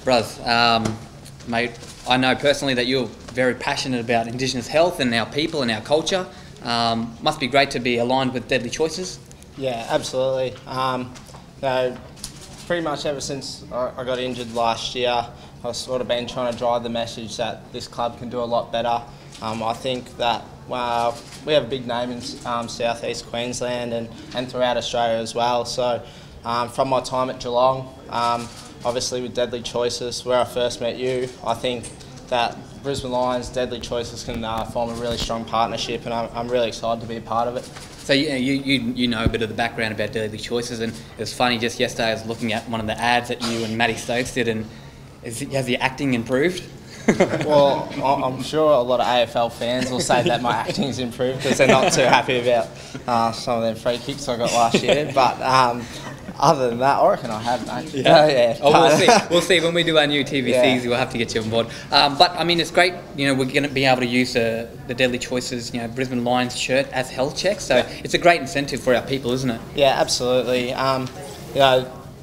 Bruz, mate, I know personally that you're very passionate about Indigenous health and our people and our culture. Must be great to be aligned with Deadly Choices. Yeah, absolutely. Pretty much ever since I got injured last year, I've sort of been trying to drive the message that this club can do a lot better. I think that we have a big name in South East Queensland and throughout Australia as well. So from my time at Geelong, obviously with Deadly Choices, where I first met you, I think that Brisbane Lions, Deadly Choices can form a really strong partnership, and I'm really excited to be a part of it. So you know a bit of the background about Deadly Choices, and it was funny, just yesterday I was looking at one of the ads that you and Matty Stokes did, and has your acting improved? Well, I'm sure a lot of AFL fans will say that my acting's improved because they're not too happy about some of them free kicks I got last year, but other than that, I reckon I have, mate. Yeah. Oh, we'll see. When we do our new TVCs, we'll have to get you on board. But I mean, it's great. You know, we're going to be able to use the Deadly Choices, Brisbane Lions shirt as health checks. So it's a great incentive for our people, isn't it? Yeah, absolutely.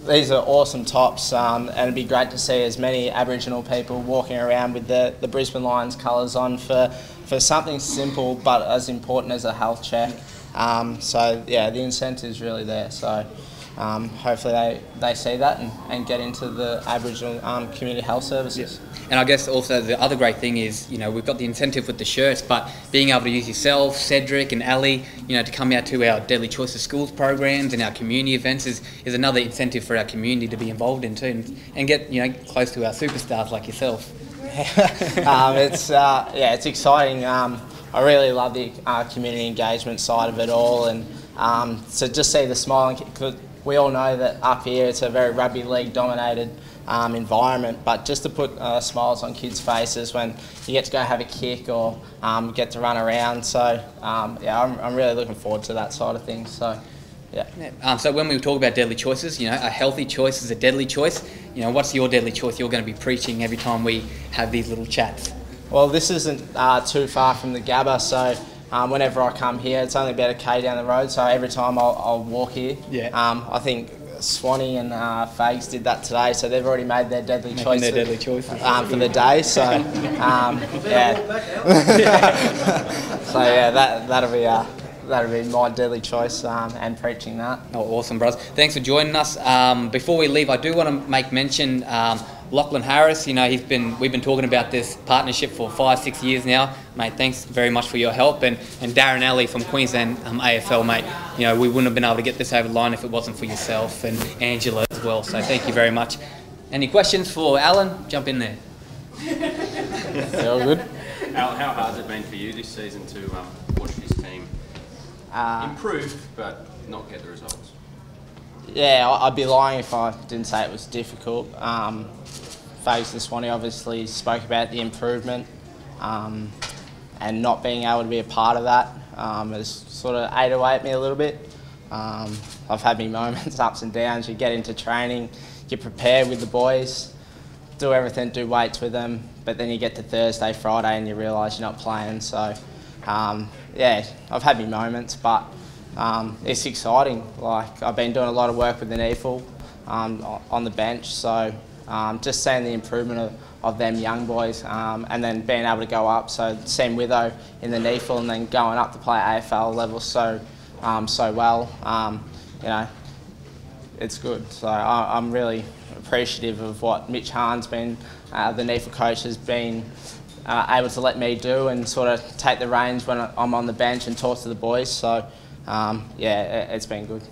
These are awesome tops, and it'd be great to see as many Aboriginal people walking around with the Brisbane Lions colours on for something simple but as important as a health check. So yeah, the incentive's really there. So. Hopefully they see that and get into the Aboriginal community health services. Yeah. And I guess also the other great thing is, we've got the incentive with the shirts, but being able to use yourself, Cedric and Ali, to come out to our Deadly Choices schools programs and our community events is another incentive for our community to be involved in too, and get close to our superstars like yourself. It's exciting. I really love the community engagement side of it all, and so just see the smile. We all know that up here it's a very rugby league dominated environment, but just to put smiles on kids' faces when you get to go have a kick or get to run around. So I'm really looking forward to that side of things. So so when we talk about Deadly Choices, a healthy choice is a deadly choice. What's your deadly choice you're going to be preaching every time we have these little chats? Well, this isn't too far from the Gabba, so. Whenever I come here, it's only about a K down the road, so every time I'll walk here. Yeah. I think Swanee and Fags did that today, so they've already made their deadly choice for the day. So that'll be my deadly choice and preaching that. Oh, awesome, bros! Thanks for joining us. Before we leave, I do want to make mention. Lachlan Harris, we've been talking about this partnership for 5-6 years now, mate. Thanks very much for your help, and Darren Alley from Queensland AFL, mate. We wouldn't have been able to get this over the line if it wasn't for yourself and Angela as well. So thank you very much. Any questions for Alan? Jump in there. All good. How hard has it been for you this season to watch this team improve but not get the results? Yeah, I'd be lying if I didn't say it was difficult. Fags and Swanee obviously spoke about the improvement and not being able to be a part of that has sort of ate away at me a little bit. I've had me moments, ups and downs. You get into training, you prepare with the boys, do everything, do weights with them, but then you get to Thursday, Friday and you realise you're not playing. So I've had me moments, but it's exciting. Like, I've been doing a lot of work with the NEFL on the bench, so just seeing the improvement of them young boys and then being able to go up. So seeing Witho in the NEFL and then going up to play AFL level so well, it's good. So I'm really appreciative of what Mitch Hahn's been, the NEFL coach, has been able to let me do and sort of take the reins when I'm on the bench and talk to the boys. So it's been good.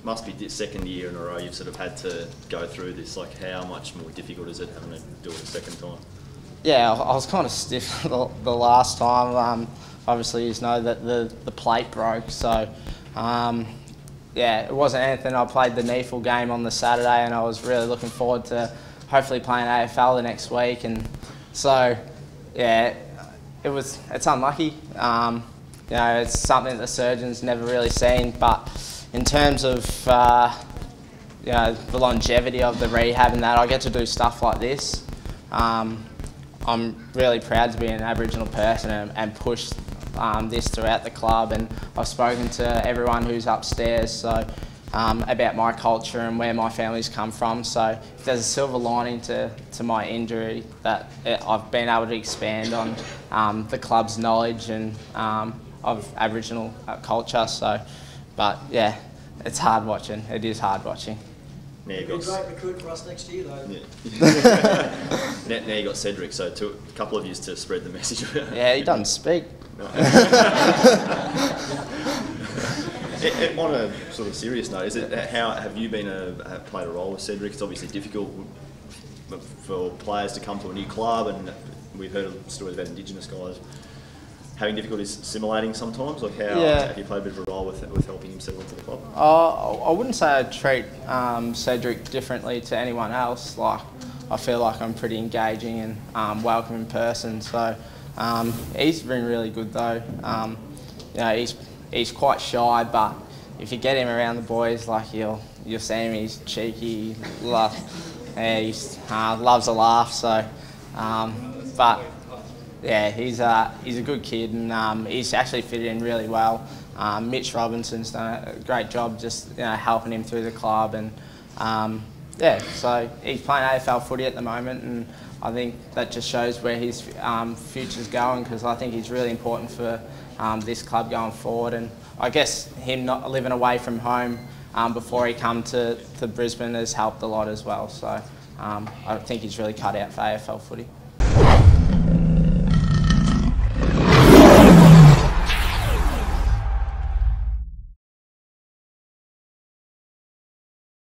Must be the second year in a row you've sort of had to go through this. Like, how much more difficult is it having to do it a second time? Yeah, I was kind of stiff the last time. Obviously, you know that the plate broke, so it wasn't anything. I played the NEFL game on the Saturday, and I was really looking forward to hopefully playing AFL the next week. And so, it's unlucky. It's something that the surgeon's never really seen, but in terms of the longevity of the rehab and that, I get to do stuff like this. I'm really proud to be an Aboriginal person and push this throughout the club, and I've spoken to everyone who's upstairs, so about my culture and where my family's come from. So if there's a silver lining to my injury, that I've been able to expand on the club's knowledge and of Aboriginal culture. So, but yeah, it's hard watching. It is hard watching. Now you You'll got be a great recruit for us next year, though. yeah. now you got Cedric, so it took a couple of years to spread the message. Yeah, he doesn't speak. On a sort of serious note, how have you played a role with Cedric? It's obviously difficult for players to come to a new club, and we've heard stories about Indigenous guys having difficulties assimilating sometimes. Like, how have you played a bit of a role with helping him settle into the club? I wouldn't say I treat Cedric differently to anyone else. Like, I feel like I'm pretty engaging and welcoming person. So he's been really good though. You know, he's quite shy, but if you get him around the boys, like you'll see him. He's cheeky, he loves a laugh. So, but yeah, he's a good kid, and he's actually fitted in really well. Mitch Robinson's done a great job, just helping him through the club, and yeah, so he's playing AFL footy at the moment, and I think that just shows where his future's going, because I think he's really important for this club going forward. And I guess him not living away from home before he come to Brisbane has helped a lot as well. So I think he's really cut out for AFL footy.